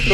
What's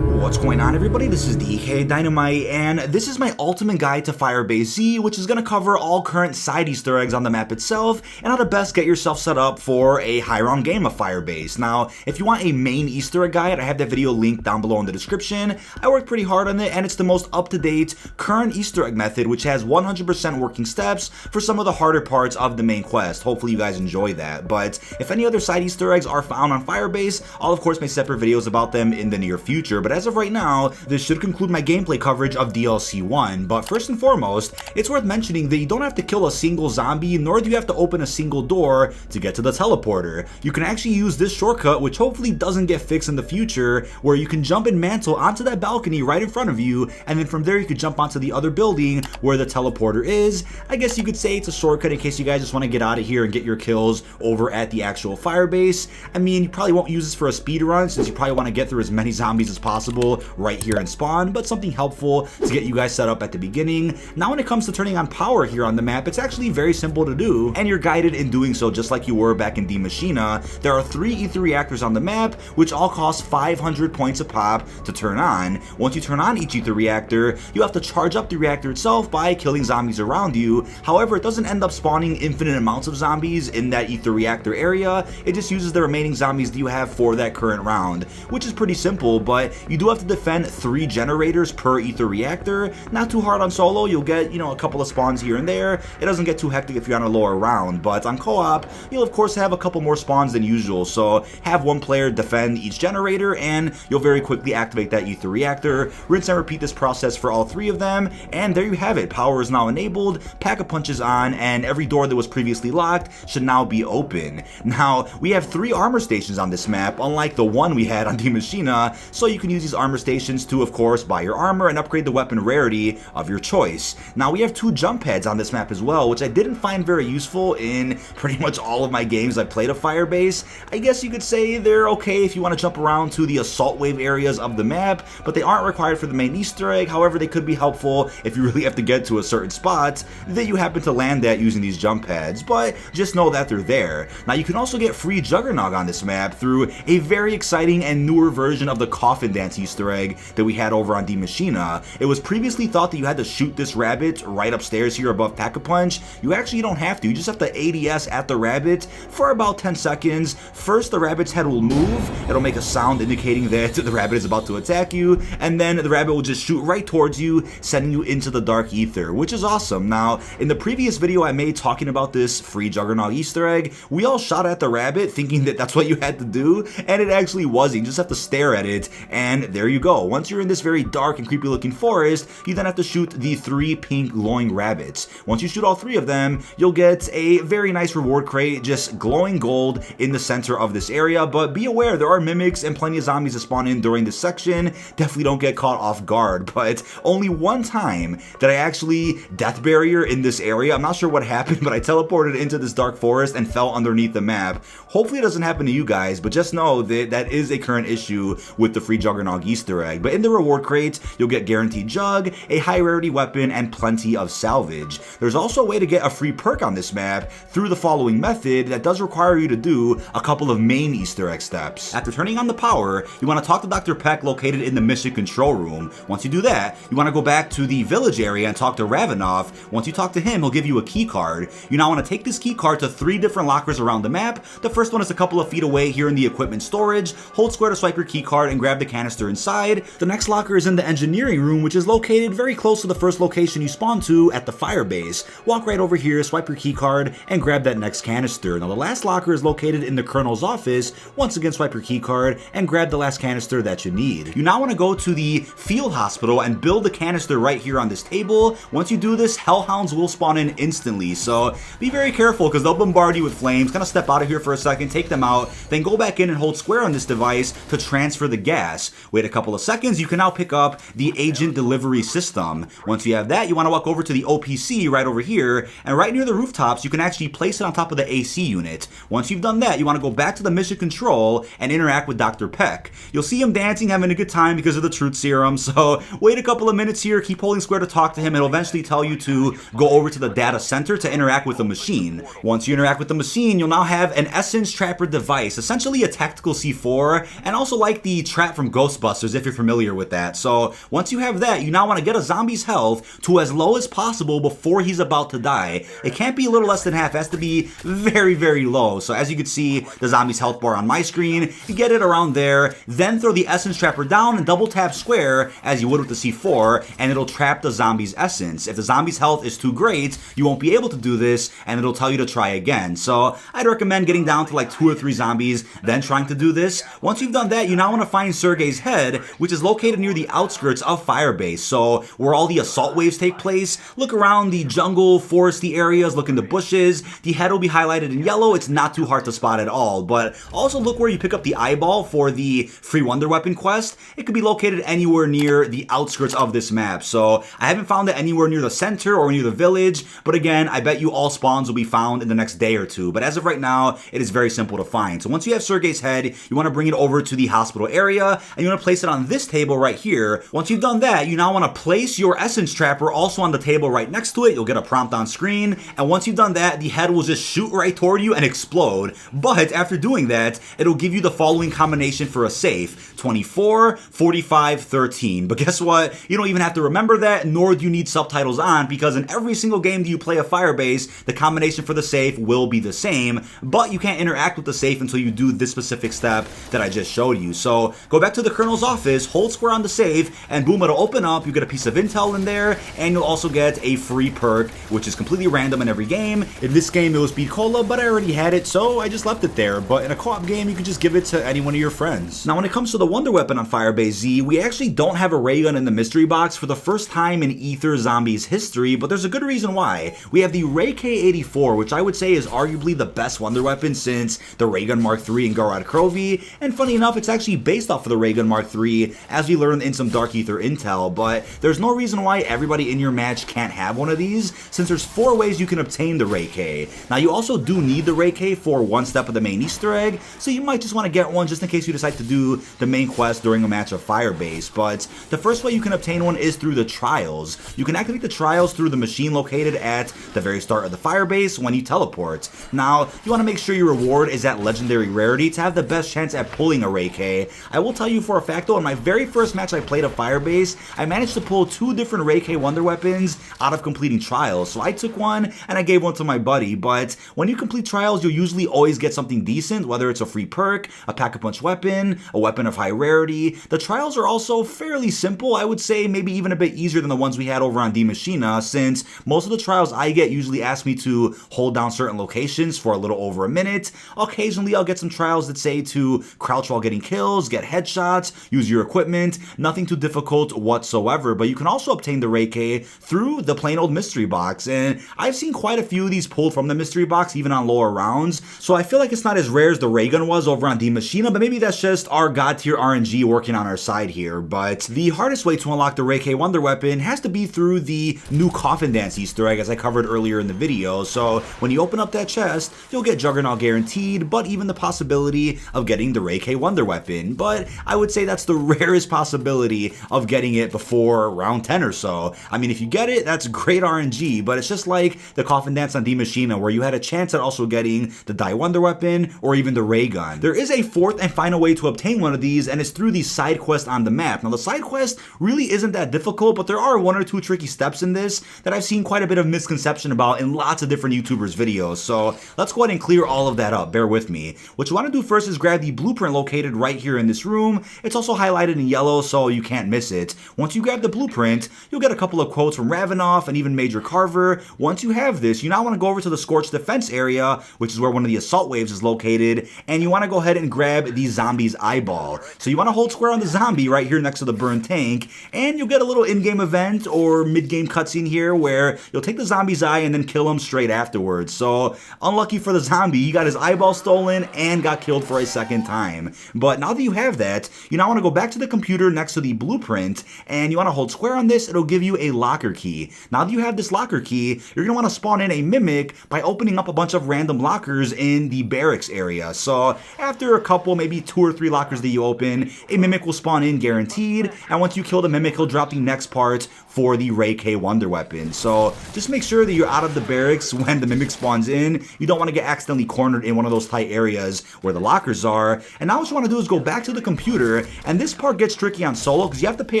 going on, everybody? This is dkdynamite, and this is my ultimate guide to Firebase Z, which is going to cover all current side Easter eggs on the map itself, and how to best get yourself set up for a high-round game of Firebase. Now, if you want a main Easter egg guide, I have that video linked down below in the description. I worked pretty hard on it, and it's the most up-to-date current Easter egg method, which has 100% working steps for some of the harder parts of the main quest. Hopefully you guys enjoy that, but if any other side Easter eggs are found on Firebase, I'll of course make separate videos about them in the near future, but as of right now, this should conclude my gameplay coverage of DLC 1, but first and foremost, it's worth mentioning that you don't have to kill a single zombie, nor do you have to open a single door to get to the teleporter. You can actually use this shortcut, which hopefully doesn't get fixed in the future, where you can jump and mantle onto that balcony right in front of you, and then from there you could jump onto the other building where the teleporter is. I guess you could say it's a shortcut in case you guys just want to get out of here and get your kills over at the actual Firebase. I mean, you probably won't use this for a speed run, since you probably want to get through as many zombies as possible right here in spawn, but something helpful to get you guys set up at the beginning. Now when it comes to turning on power here on the map, it's actually very simple to do, and you're guided in doing so just like you were back in D Machina. There are 3 Aether reactors on the map, which all cost 500 points a pop to turn on. Once you turn on each Aether reactor, you have to charge up the reactor itself by killing zombies around you. However, it doesn't end up spawning infinite amounts of zombies in that Aether reactor area. It just uses the remaining zombies that you have for that current round, which is pretty simple, but you do have to defend 3 generators per Aether reactor. Not too hard on solo, you'll get, a couple of spawns here and there. It doesn't get too hectic if you're on a lower round, but on co-op, you'll of course have a couple more spawns than usual, so have one player defend each generator, and you'll very quickly activate that Aether reactor. Rinse and repeat this process for all 3 of them, and there you have it. Power is now enabled, Pack-a-Punch is on, and every door that was previously locked should now be open. Now, we have 3 armor stations on this map, unlike the one we had on D Machina, so you can use these armor stations to, of course, buy your armor and upgrade the weapon rarity of your choice. Now, we have 2 jump pads on this map as well, which I didn't find very useful in pretty much all of my games I played of Firebase. I guess you could say they're okay if you want to jump around to the assault wave areas of the map, but they aren't required for the main Easter egg. However, they could be helpful if you really have to get to a certain spot that you happen to land at using these jump pads, but just know that they're there. Now, you can also get free Juggernog on this map through a very exciting and newer version of the Coffin Dance Easter egg that we had over on D Machina. It was previously thought that you had to shoot this rabbit right upstairs here above Pack-a-Punch. You actually don't have to. You just have to ADS at the rabbit for about 10 seconds. First, the rabbit's head will move. It'll make a sound indicating that the rabbit is about to attack you, and then the rabbit will just shoot right towards you, sending you into the dark ether, which is awesome. Now, in the previous video I made talking about this free Juggernog Easter egg, we all shot at the rabbit thinking that that's what you had to do, and it actually wasn't. You just have to stare at it, and there you go. Once you're in this very dark and creepy looking forest, you then have to shoot the 3 pink glowing rabbits. Once you shoot all 3 of them, you'll get a very nice reward crate, just glowing gold in the center of this area, but be aware there are mimics and plenty of zombies that spawn in during this section. Definitely don't get caught off guard, but only one time did I actually death barrier in this area. I'm not sure what happened, but I teleported into this dark forest and fell underneath the map. Hopefully it doesn't happen to you guys, but just know that that is a current issue with the free Juggernog Easter egg. But in the reward crate, you'll get guaranteed jug, a high rarity weapon, and plenty of salvage. There's also a way to get a free perk on this map through the following method that does require you to do a couple of main Easter egg steps. After turning on the power, you want to talk to Dr. Peck located in the mission control room. Once you do that, you want to go back to the village area and talk to Ravenoff. Once you talk to him, he'll give you a key card. You now want to take this key card to 3 different lockers around the map. The first one is a couple of feet away here in the equipment storage. Hold square to swipe your key card and grab the canister inside. The next locker is in the engineering room, which is located very close to the first location you spawn to at the Firebase. Walk right over here, swipe your key card, and grab that next canister. Now the last locker is located in the Colonel's office. Once again, swipe your key card and grab the last canister that you need. You now want to go to the field hospital and build the canister right here on this table. Once you do this, hellhounds will spawn in instantly, so be very careful because they'll bombard you with flames. Kind of step out of here for a second, take them out, then go back in and hold square on this device to transfer the gas. Wait a couple of seconds, you can now pick up the agent delivery system. Once you have that, you want to walk over to the OPC right over here, and right near the rooftops, you can actually place it on top of the AC unit. Once you've done that, you want to go back to the mission control and interact with Dr. Perk. You'll see him dancing, having a good time because of the truth serum, so wait a couple of minutes here, keep holding square to talk to him. It'll eventually tell you to go over to the data center to interact with the machine. Once you interact with the machine, you'll now have an essence trapper device, essentially a tactical C4, and also like the trap from Ghostbusters if you're familiar with that. So once you have that, you now want to get a zombie's health to as low as possible before he's about to die. It can't be a little less than half, it has to be very, very low. So as you can see, the zombie's health bar on my screen, you get it around there, then throw the essence trapper down and double tap square as you would with the C4, and it'll trap the zombie's essence. If the zombie's health is too great, you won't be able to do this, and it'll tell you to try again. So I'd recommend getting down to like 2 or 3 zombies, then trying to do this. Once you've done that, you now want to find Sergey's head, which is located near the outskirts of Firebase, so where all the assault waves take place. Look around the jungle, foresty areas, look in the bushes. The head will be highlighted in yellow. It's not too hard to spot at all, but also look where you pick up the eyeball for the free wonder weapon quest. It could be located anywhere near the outskirts of this map, so I haven't found it anywhere near the center or near the village, but again, I bet you all spawns will be found in the next day or two, but as of right now, it is very simple to find. So once you have Sergey's head, you want to bring it over to the hospital area, and you want to place it on this table right here. Once you've done that, you now want to place your essence trapper also on the table right next to it. You'll get a prompt on screen, and once you've done that, the head will just shoot right toward you and explode. But after doing that, it'll give you the following combination for a safe: 24, 45, 13. But guess what? You don't even have to remember that, nor do you need subtitles on, because in every single game that you play a Firebase, the combination for the safe will be the same, but you can't interact with the safe until you do this specific step that I just showed you. So go back to the colonel's office, hold square on the safe, and boom, it'll open up. You get a piece of intel in there, and you'll also get a free perk, which is completely random in every game. In this game, it was Speed Cola, but I already had it, so I just left it there. But in a co-op game, you can just give it to any one of your friends. Now, when it comes to the wonder weapon on Firebase Z, we actually don't have a ray gun in the mystery box for the first time in Aether Zombies history, but there's a good reason why. We have the Ray K84, which I would say is arguably the best wonder weapon since the Ray Gun Mark III and Garrod Krovi, and funny enough, it's actually based off of the Ray Gun Mark III, as we learned in some Dark Aether intel, but there's no reason why everybody in your match can't have one of these, since there's 4 ways you can obtain the Ray K. Now, you also do need the Ray K for one step of the main Easter egg, so you might just want to get one just in case you decide to do the main quest during a match of Firebase, but the first way you can obtain one is through the trials. You can activate the trials through the machine located at the very start of the Firebase when you teleport. Now, you want to make sure your reward is at legendary rarity to have the best chance at pulling a Ray K. I will tell you for a fact though, in my very first match I played of Firebase, I managed to pull 2 different Ray K wonder weapons out of completing trials. So I took one and I gave one to my buddy, but when you complete trials, you'll usually always get something decent, whether it's a free perk, a pack-a-punch weapon, a weapon of high rarity. The trials are also fairly simple, I would say maybe even a bit easier than the ones we had over on D Machina, since most of the trials I get usually ask me to hold down certain locations for a little over a minute. Occasionally I'll get some trials that say to crouch while getting kills, get headshots, use your equipment, nothing too difficult whatsoever, but you can also obtain the Ray K through the plain old mystery box, and I've seen quite a few of these pulled from the mystery box even on lower rounds, so I feel like it's not as rare as the Ray Gun was over on D Machina, but maybe that's just our god tier RNG working on our side here. But the hardest way to unlock the Ray K wonder weapon has to be through the new coffin dance Easter egg, as I covered earlier in the video. So when you open up that chest, you'll get Juggernog guaranteed, but even the possibility of getting the Ray K wonder weapon. But I would say that's the rarest possibility of getting it before round 10 or so. I mean, if you get it, that's great RNG, but it's just like the coffin dance on D Machina, where you had a chance at also getting the Die wonder weapon or even the ray gun. There is a 4th and final way to obtain one of these, and it's through the side quest on the map. Now, the side quest really isn't that difficult, but there are 1 or 2 tricky steps in this that I've seen quite a bit of misconception about in lots of different YouTubers' videos. So let's go ahead and clear all of that up. Bear with me. What you want to do first is grab the blueprint located right here in this room. It's also highlighted in yellow, so you can't miss it. Once you grab the blueprint, you'll get a couple of quotes from Ravenoff and even Major Carver. Once you have this, you now want to go over to the Scorched Defense area, which is where one of the assault waves is located, and you want to go ahead and grab the zombie's eyeball. So you want to hold square on the zombie right here next to the burned tank, and you'll get a little in-game event or mid-game cutscene here where you'll take the zombie's eye and then kill him straight afterwards. So unlucky for the zombie, he got his eyeball stolen and got killed for a second time. But now that you have that, you now want to go back to the computer next to the blueprint, and you want to hold square on this. It'll give you a locker key. Now that you have this locker key, you're going to want to spawn in a mimic by opening up a bunch of random lockers in the barracks area. So after a couple, maybe 2 or 3 lockers that you open, a mimic will spawn in guaranteed, and once you kill the mimic, he'll drop the next part for the Ray K Wonder Weapon. So just make sure that you're out of the barracks when the mimic spawns in. You don't want to get accidentally cornered in one of those tight areas where the lockers are. And now what you want to do is go back to the computer, and this part gets tricky on solo because you have to pay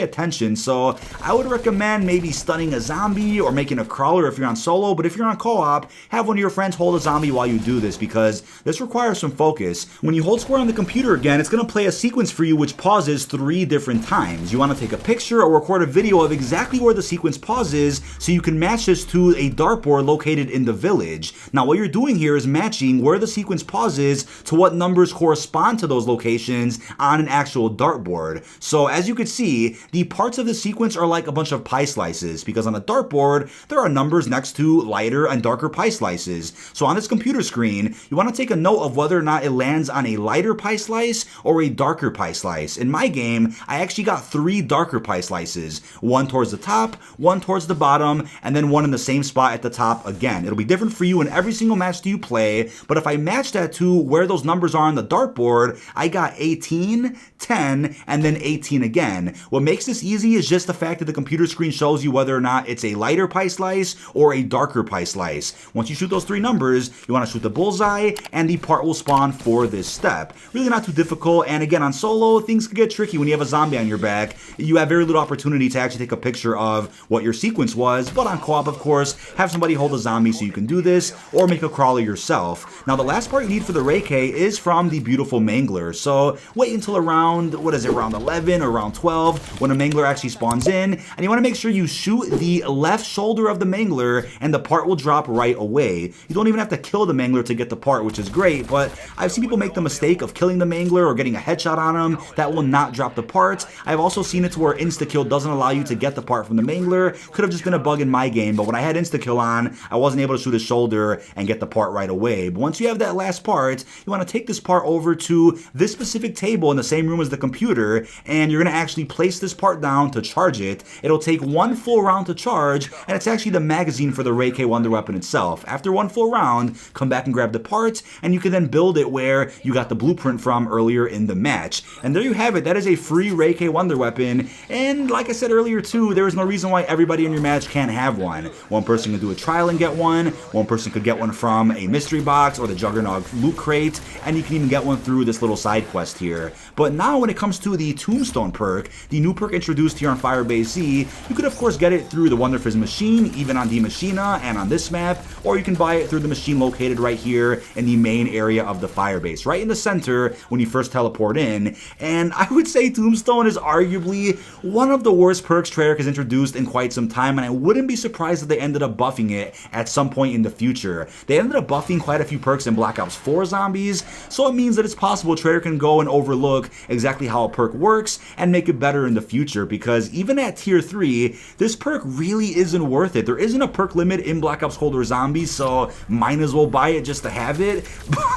attention. So I would recommend maybe stunning a zombie or making a crawler if you're on solo, but if you're on co-op, have one of your friends hold a zombie while you do this because this requires some focus. When you hold square on the computer again, it's going to play a sequence for you which pauses 3 different times. You want to take a picture or record a video of exactly where the sequence pauses so you can match this to a dartboard located in the village. Now what you're doing here is matching where the sequence pauses to what numbers correspond to those locations on an actual dartboard. So as you can see, the parts of the sequence are like a bunch of pie slices because on the dartboard there are numbers next to lighter and darker pie slices. So on this computer screen, you want to take a note of whether or not it lands on a lighter pie slice or a darker pie slice. In my game, I actually got 3 darker pie slices, one towards the top, one towards the bottom, and then one in the same spot at the top again. It'll be different for you in every single match that you play, but if I match that to where those numbers are on the dartboard, I got 18, 10, and then 18 again. What makes this easy is just the fact that the computer screen shows you whether or not it's a lighter pie slice or a darker pie slice. Once you shoot those 3 numbers, you want to shoot the bullseye, and the part will spawn for this step. Really not too difficult, and again, on solo, things can get tricky when you have a zombie on your back. You have very little opportunity to actually take a picture of what your sequence was, but on co-op, of course, have somebody hold a zombie so you can do this, or make a crawler yourself. Now, the last part you need for the Ray K is from the beautiful Mangler, so wait until around, around 11 or around 12 when a Mangler actually spawns in, and you want to make sure you shoot the left shoulder of the Mangler, and the part will drop right away. You don't even have to kill the Mangler to get the part, which is great, but I've seen people make the mistake of killing the Mangler or getting a headshot on him. That will not drop the part. I've also seen it to where insta-kill doesn't allow you to get the part from the Mangler. Could have just been a bug in my game, but when I had insta-kill on, I wasn't able to shoot his shoulder and get the part right away. But once you have that last part, you want to take this part over to this specific table in the same room as the computer, and you're going to actually place this part down to charge it. It'll take 1 full round to charge, and it's actually the magazine for the Ray K Wonder Weapon itself. After 1 full round, come back and grab the part, and you can then build it where you got the blueprint from earlier in the match. And there you have it. That is a free Ray K Wonder Weapon, and like I said earlier too, there is no reason why everybody in your match can't have one. One person can do a trial and get one person could get one from a mystery box or the Juggernog loot crate, and you can even get one through this little side quest here. But now when it comes to the Tombstone perk, the new perk introduced here on Firebase Z, you could of course get it through the Wonder Fizz machine, even on D Machina and on this map, or you can buy it through the machine located right here in the main area of the Firebase, right in the center when you first teleport in. And I would say Tombstone is arguably one of the worst perks Treyarch has introduced in quite some time, and I wouldn't be surprised if they ended up buffing it at some point in the future. They ended up buffing quite a few perks in Black Ops 4 Zombies, so it means that it's possible Treyarch can go and overlook exactly how a perk works and make it better in the future, because even at tier 3, this perk really isn't worth it. There isn't a perk limit in Black Ops Cold War Zombies, so might as well buy it just to have it.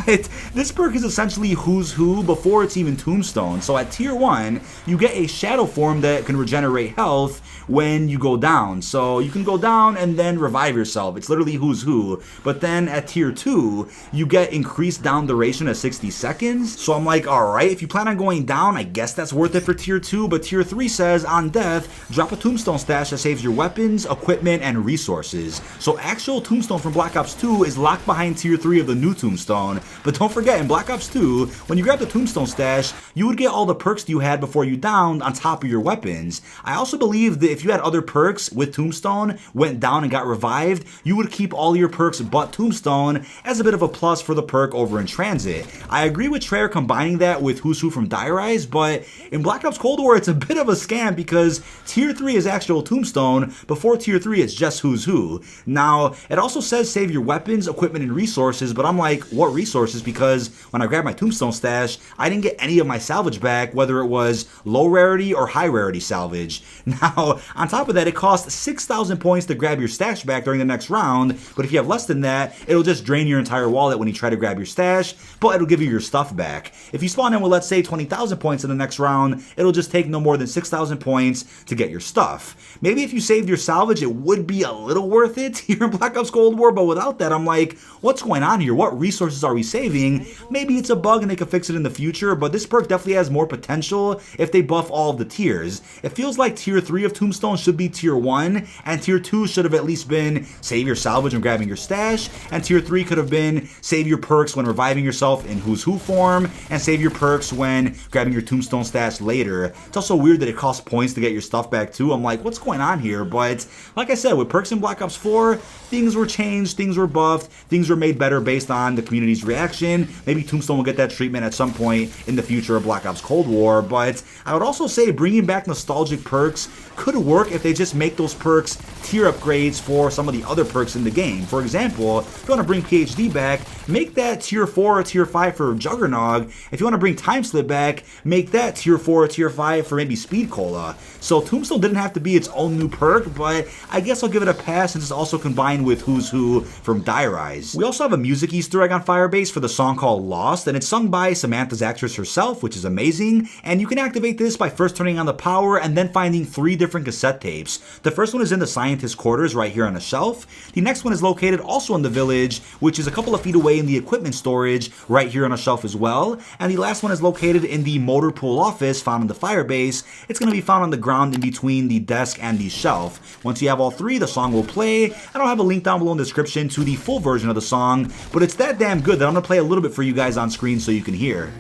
But this perk is essentially who's who before it's even Tombstone. So at tier 1, you get a shadow form that can regenerate health when you go down. So you can go down and then revive yourself. It's literally who's who. But then at tier 2, you get increased down duration of 60 seconds. So I'm like, alright, if you plan on going down, I guess that's worth it for tier 2. But tier 3 says, on death, drop a Tombstone stash that saves your weapons, equipment, and resources. So actual Tombstone from Black Ops 2 is locked behind tier 3 of the new Tombstone. But don't forget, in Black Ops 2, when you grab the Tombstone stash, you would get all the perks you had before you downed on top of your weapons. I also believe that if you had other perks with Tombstone, went down and got revived, you would keep all your perks but Tombstone as a bit of a plus for the perk over in Transit. I agree with Treyarch combining that with Who's Who from Die Rise, but in Black Ops Cold War, it's a bit of a scam because tier 3 is actual Tombstone, before tier 3 it's just Who's Who. Now, it also says save your weapons, equipment, and resources, but I'm like, what resources? Because when I grabbed my Tombstone stash, I didn't get any of my salvage back, whether it was low rarity or high rarity salvage. Now, on top of that, it costs 6,000 points to grab your stash back during the next round, but if you have less than that, it'll just drain your entire wallet when you try to grab your stash, but it'll give you your stuff back. If you spawn in with, let's say, 20,000 points in the next round, it'll just take no more than 6,000 points to get your stuff. Maybe if you saved your salvage, it would be a little worth it here in Black Ops Cold War, but without that, I'm like, what's going on here? What resources are we saving? Maybe it's a bug and they can fix it in the future, but this perk definitely has more potential if they buff all of the tiers. It feels like tier 3 of Tombstone should be tier 1, and tier 2 should have at least been save your salvage and grabbing your stash, and tier 3 could have been save your perks when reviving yourself in Who's Who form, and save your perks when grabbing your Tombstone stash later. It's also weird that it costs points to get your stuff back too. I'm like, what's going on here? But like I said, with perks in Black Ops 4, things were changed, things were buffed, things were made better based on the community's reaction. Maybe Tombstone will get that treatment at some point in the future of Black Ops Cold War, but I would also say bringing back nostalgic perks could work if they just make those perks tier upgrades for some of the other perks in the game. For example, if you want to bring PhD back, make that tier 4 or tier 5 for Juggernog. If you want to bring Time Slip back, make that tier 4 or tier 5 for maybe Speed Cola. So Tombstone didn't have to be its own new perk, but I guess I'll give it a pass since it's also combined with Who's Who from Die Rise. We also have a music Easter egg on Firebase for the song called Lost, and it's sung by Samantha's actress herself, which is amazing, and you can activate this by first turning on the power and then finding 3 different cassette tapes. The first one is in the scientist quarters right here on a shelf. The next one is located also in the village, which is a couple of feet away in the equipment storage right here on a shelf as well, and the last one is located in the motor pool office found in the Firebase. It's going to be found on the ground in between the desk and the shelf. Once you have all 3, the song will play, and I'll have a link down below in the description to the full version of the song, but it's that damn good that I'm going to play a little bit for you guys on screen so you can hear.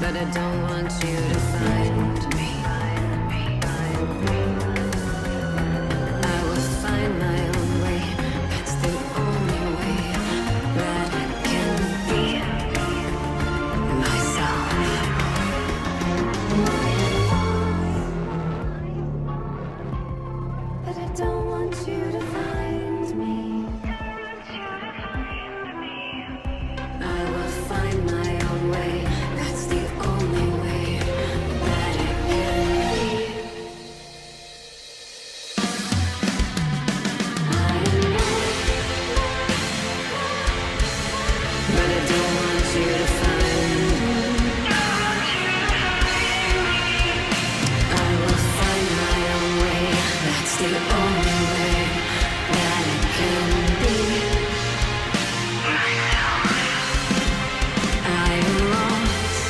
But I don't want you to find me. I will find my own way. That's the only way that I can be myself. But I don't want you to find me. I will find my own way. That's the only way that it can be. I am lost, but I don't want you to find me. I will find my own way. That's the only way that it can be. I am lost.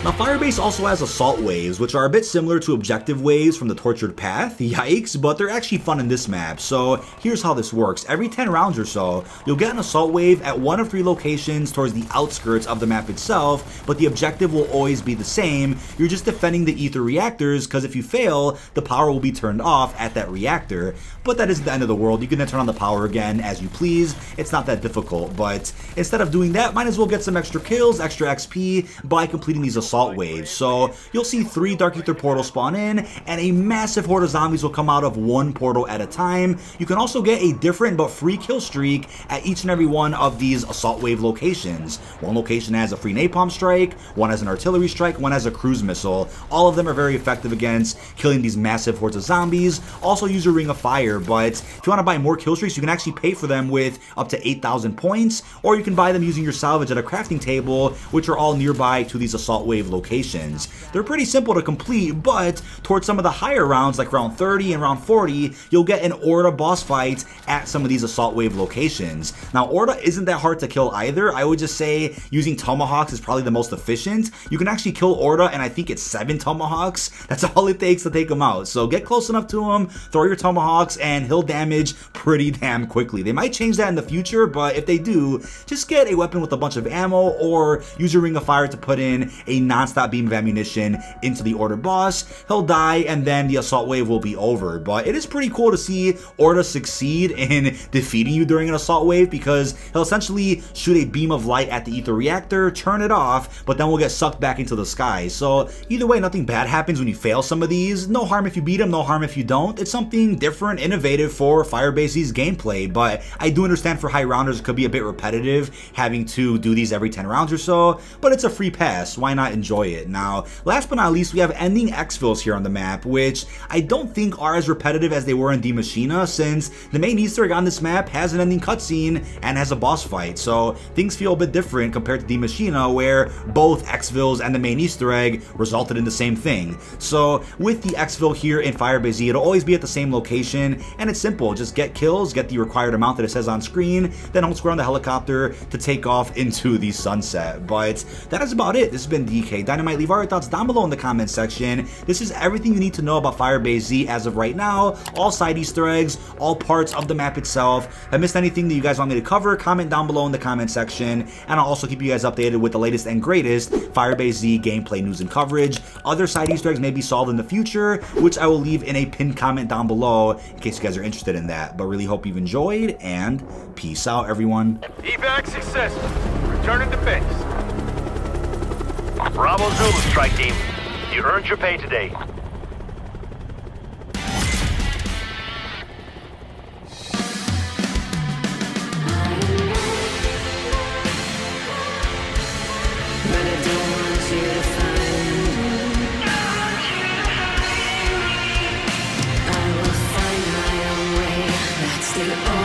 Now Firebase also has assault waves, which are a bit similar to objective waves from the Tortured Path, yikes, but they're actually fun in this map. So here's how this works. Every 10 rounds or so, you'll get an assault wave at 1 of 3 locations towards the outskirts of the map itself, but the objective will always be the same. You're just defending the Aether reactors, because if you fail, the power will be turned off at that reactor. But that isn't the end of the world. You can then turn on the power again as you please. It's not that difficult, but instead of doing that, might as well get some extra kills, extra XP by completing these assault waves. So you'll see 3 Dark Aether portals spawn in, and a massive horde of zombies will come out of 1 portal at a time. You can also get a different but free kill streak at each and every one of these assault wave locations. One location has a free napalm strike, one has an artillery strike, one has a cruise missile. All of them are very effective against killing these massive hordes of zombies. Also use your Ring of Fire, but if you want to buy more kill streaks, you can actually pay for them with up to 8,000 points, or you can buy them using your salvage at a crafting table, which are all nearby to these assault wave locations. They're pretty simple to complete, but towards some of the higher rounds, like round 30 and round 40, you'll get an Orda boss fight at some of these assault wave locations. Now, Orda isn't that hard to kill either. I would just say using tomahawks is probably the most efficient. You can actually kill Orda, and I think it's 7 tomahawks. That's all it takes to take him out. So get close enough to him, throw your tomahawks, and he'll damage pretty damn quickly. They might change that in the future, but if they do, just get a weapon with a bunch of ammo, or use your Ring of Fire to put in a non-stop beam of ammunition into the Orda boss. He'll die, and then the assault wave will be over. But it is pretty cool to see Orda succeed in defeating you during an assault wave, because he'll essentially shoot a beam of light at the Aether reactor, turn it off, but then we'll get sucked back into the sky. So either way, nothing bad happens when you fail some of these. No harm if you beat him, no harm if you don't. It's something different, innovative for Firebase's gameplay, but I do understand for high rounders it could be a bit repetitive having to do these every 10 rounds or so, but it's a free pass. Why not enjoy enjoy it. Now, last but not least, we have ending exfils here on the map, which I don't think are as repetitive as they were in Die Machina, since the main Easter egg on this map has an ending cutscene and has a boss fight, so things feel a bit different compared to Die Machina, where both exfils and the main Easter egg resulted in the same thing. So with the exfil here in Firebase, it'll always be at the same location, and it's simple. Just get kills, get the required amount that it says on screen, then hold square on the helicopter to take off into the sunset. But that is about it. This has been dkdynamite. Leave all your thoughts down below in the comment section. This is everything you need to know about Firebase Z as of right now. All side Easter eggs, all parts of the map itself. If I missed anything that you guys want me to cover, comment down below in the comment section, and I'll also keep you guys updated with the latest and greatest Firebase Z gameplay news and coverage. Other side Easter eggs may be solved in the future, which I will leave in a pinned comment down below in case you guys are interested in that. But really hope you've enjoyed, and peace out, everyone. Evac successful. Returning to base. Bravo Zulu strike team. You earned your pay today. But I don't want you to find. I will find my own way. That's the only